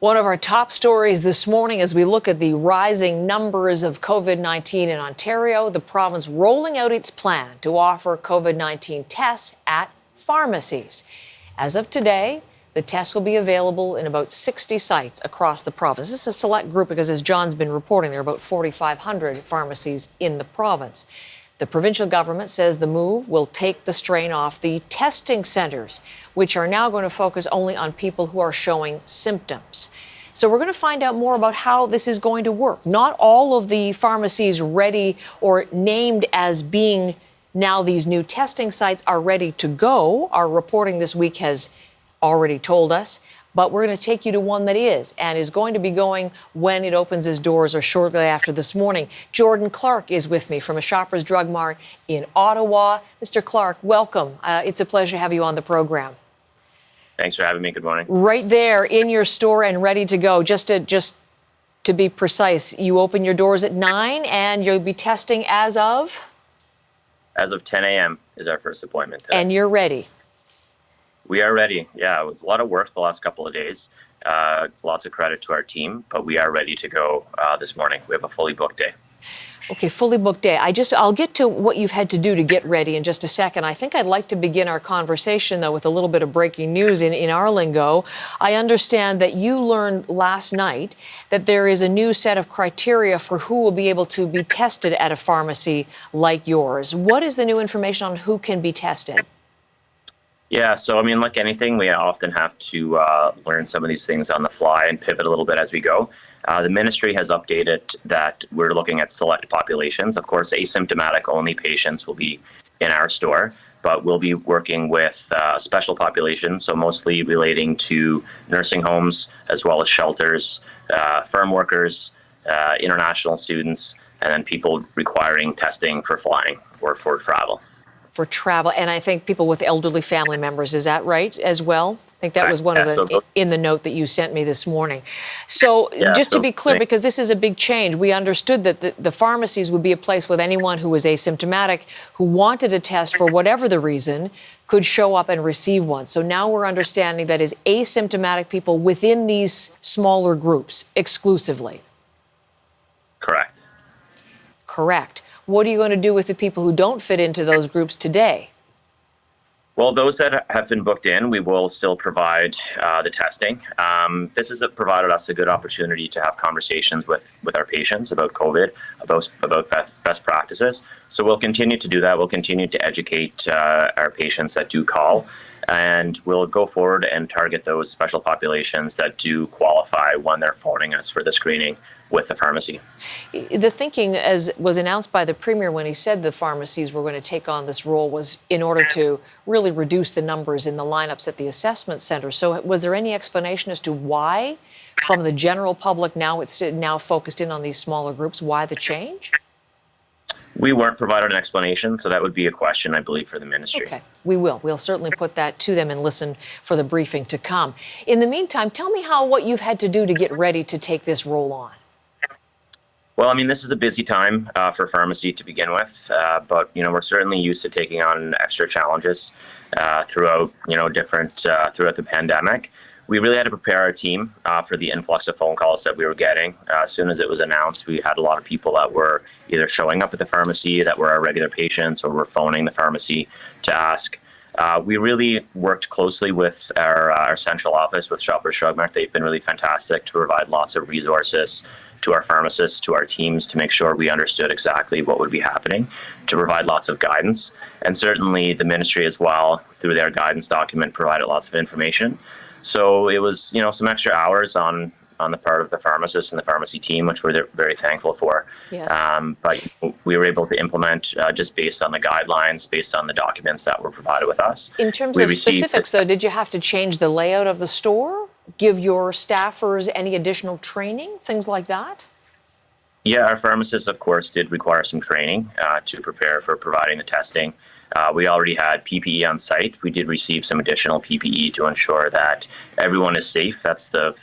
One of our top stories this morning as we look at the rising numbers of COVID-19 in Ontario, the province rolling out its plan to offer COVID-19 tests at pharmacies. As of today, the tests will be available in about 60 sites across the province. This is a select group because, as John's been reporting, there are about 4,500 pharmacies in the province. The provincial government says the move will take the strain off the testing centres, which are now going to focus only on people who are showing symptoms. So we're going to find out more about how this is going to work. Not all of the pharmacies ready or named as being now these new testing sites are ready to go. Our reporting this week has already told us. But we're going to take you to one that is and is going to be going when it opens its doors or shortly after this morning. Jordan Clark is with me from a Shoppers Drug Mart in Ottawa. Mr. Clark, welcome. It's a pleasure to have you on the program. Thanks for having me. Good morning. Right there in your store and ready to go. Just to be precise, you open your doors at 9 and you'll be testing as of? As of 10 a.m. is our first appointment today. And you're ready? We are ready. Yeah, it was a lot of work the last couple of days. Lots of credit to our team, but we are ready to go this morning. We have a fully booked day. Okay, fully booked day. I'll get to what you've had to do to get ready in just a second. I think I'd like to begin our conversation, though, with a little bit of breaking news in our lingo. I understand that you learned last night that there is a new set of criteria for who will be able to be tested at a pharmacy like yours. What is the new information on who can be tested? Yeah, so I mean, like anything, we often have to learn some of these things on the fly and pivot a little bit as we go. The ministry has updated that we're looking at select populations. Of course, asymptomatic only patients will be in our store, but we'll be working with special populations, so mostly relating to nursing homes as well as shelters, farm workers, international students, and then people requiring testing for flying or for travel. For travel, and I think people with elderly family members, is that right as well? I think that was one of the in the note that you sent me this morning. So just to be clear, because this is a big change, we understood that the pharmacies would be a place with anyone who was asymptomatic, who wanted a test for whatever the reason, could show up and receive one. So now we're understanding that is asymptomatic people within these smaller groups exclusively. Correct. Correct. What are you going to do with the people who don't fit into those groups today? Well, those that have been booked in, we will still provide the testing. This has provided us a good opportunity to have conversations with our patients about COVID, about best practices. So we'll continue to do that. We'll continue to educate our patients that do call, and we'll go forward and target those special populations that do qualify when they're phoning us for the screening with the pharmacy. The thinking, as was announced by the Premier when he said the pharmacies were going to take on this role, was in order to really reduce the numbers in the lineups at the assessment centre. So was there any explanation as to why, from the general public, now it's now focused in on these smaller groups, why the change? We weren't provided an explanation, so that would be a question, I believe, for the ministry. Okay, we will. We'll certainly put that to them and listen for the briefing to come. In the meantime, tell me what you've had to do to get ready to take this role on. Well, I mean, this is a busy time for pharmacy to begin with, but we're certainly used to taking on extra challenges throughout the pandemic. We really had to prepare our team for the influx of phone calls that we were getting. As soon as it was announced, we had a lot of people that were either showing up at the pharmacy that were our regular patients or were phoning the pharmacy to ask. We really worked closely with our central office with Shoppers Drug Mart. They've been really fantastic to provide lots of resources to our pharmacists, to our teams, to make sure we understood exactly what would be happening, to provide lots of guidance. And certainly the ministry as well, through their guidance document, provided lots of information. So it was, some extra hours on the part of the pharmacists and the pharmacy team, which we're very thankful for. Yes. But we were able to implement just based on the guidelines, based on the documents that were provided with us. In terms of specifics, though, did you have to change the layout of the store? Give your staffers any additional training, things like that? Yeah, our pharmacists, of course, did require some training to prepare for providing the testing. We already had PPE on site. We did receive some additional PPE to ensure that everyone is safe. That's the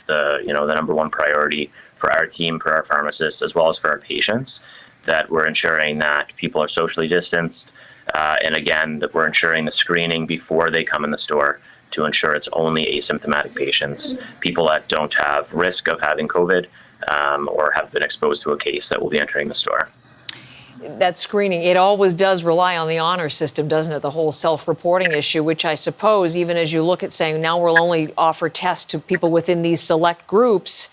number one priority for our team, for our pharmacists, as well as for our patients, that we're ensuring that people are socially distanced. And again, that we're ensuring the screening before they come in the store to ensure it's only asymptomatic patients, people that don't have risk of having COVID or have been exposed to a case, that will be entering the store. That screening, it always does rely on the honor system, doesn't it? The whole self-reporting issue, which I suppose, even as you look at saying now we'll only offer tests to people within these select groups,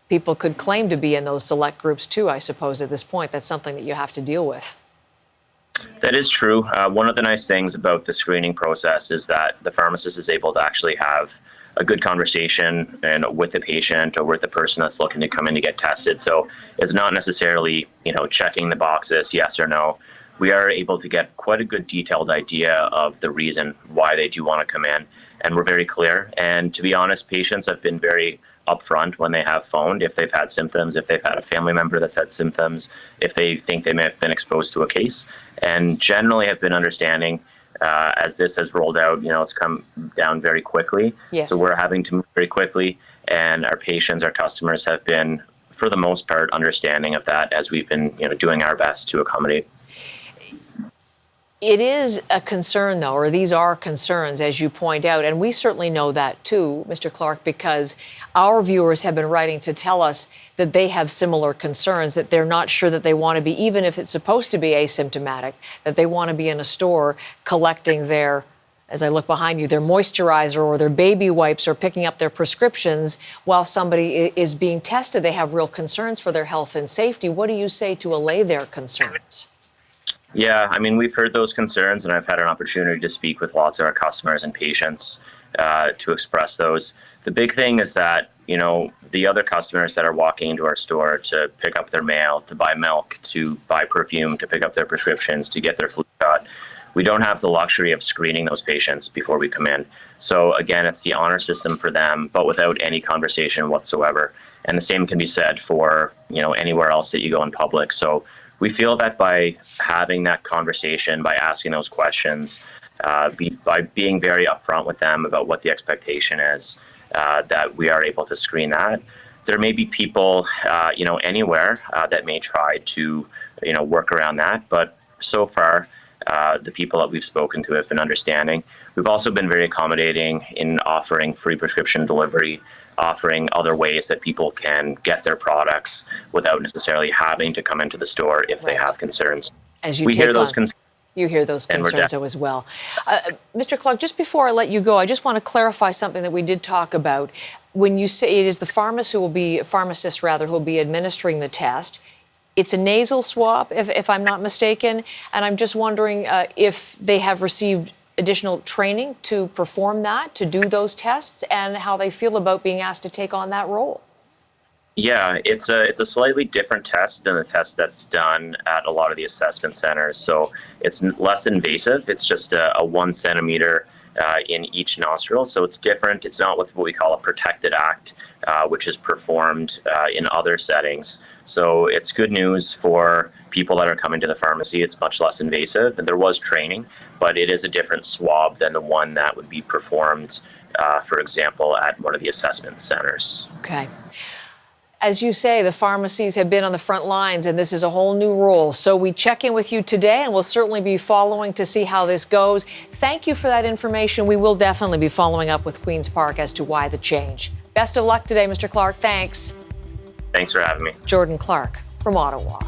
people could claim to be in those select groups too, I suppose, at this point. That's something that you have to deal with. That is true. One of the nice things about the screening process is that the pharmacist is able to actually have a good conversation with the patient or with the person that's looking to come in to get tested. So it's not necessarily, checking the boxes, yes or no. We are able to get quite a good detailed idea of the reason why they do want to come in. And we're very clear. And to be honest, patients have been very upfront when they have phoned, if they've had symptoms, if they've had a family member that's had symptoms, if they think they may have been exposed to a case, and generally have been understanding. As this has rolled out, it's come down very quickly. Yes. So we're having to move very quickly, and our patients, our customers have been, for the most part, understanding of that as we've been, doing our best to accommodate. It is a concern, though, or these are concerns, as you point out, and we certainly know that, too, Mr. Clark, because our viewers have been writing to tell us that they have similar concerns, that they're not sure that they want to be, even if it's supposed to be asymptomatic, that they want to be in a store collecting their, as I look behind you, their moisturizer or their baby wipes or picking up their prescriptions while somebody is being tested. They have real concerns for their health and safety. What do you say to allay their concerns? Yeah, we've heard those concerns, and I've had an opportunity to speak with lots of our customers and patients to express those. The big thing is that, the other customers that are walking into our store to pick up their mail, to buy milk, to buy perfume, to pick up their prescriptions, to get their flu shot, we don't have the luxury of screening those patients before we come in. So again, it's the honor system for them, but without any conversation whatsoever. And the same can be said for, anywhere else that you go in public. So we feel that by having that conversation, by asking those questions, by being very upfront with them about what the expectation is, that we are able to screen that. There may be people, anywhere that may try to, work around that. But so far, the people that we've spoken to have been understanding. We've also been very accommodating in offering free prescription delivery, offering other ways that people can get their products without necessarily having to come into the store if they have concerns. As you we hear those concerns. You hear those concerns as well. Mr. Clark, just before I let you go, I just want to clarify something that we did talk about. When you say it is the pharmacist who will be administering the test, it's a nasal swab, if I'm not mistaken, and I'm just wondering if they have received additional training to perform that, to do those tests, and how they feel about being asked to take on that role. Yeah, it's a slightly different test than the test that's done at a lot of the assessment centers. So it's less invasive. It's just a 1 centimeter in each nostril. So it's different. It's not what we call a protected act, which is performed in other settings. So it's good news for people that are coming to the pharmacy. It's much less invasive, and there was training, but it is a different swab than the one that would be performed, for example, at one of the assessment centers. Okay. As you say, the pharmacies have been on the front lines, and this is a whole new role. So we check in with you today, and we'll certainly be following to see how this goes. Thank you for that information. We will definitely be following up with Queen's Park as to why the change. Best of luck today, Mr. Clark. Thanks. Thanks for having me. Jordan Clark from Ottawa.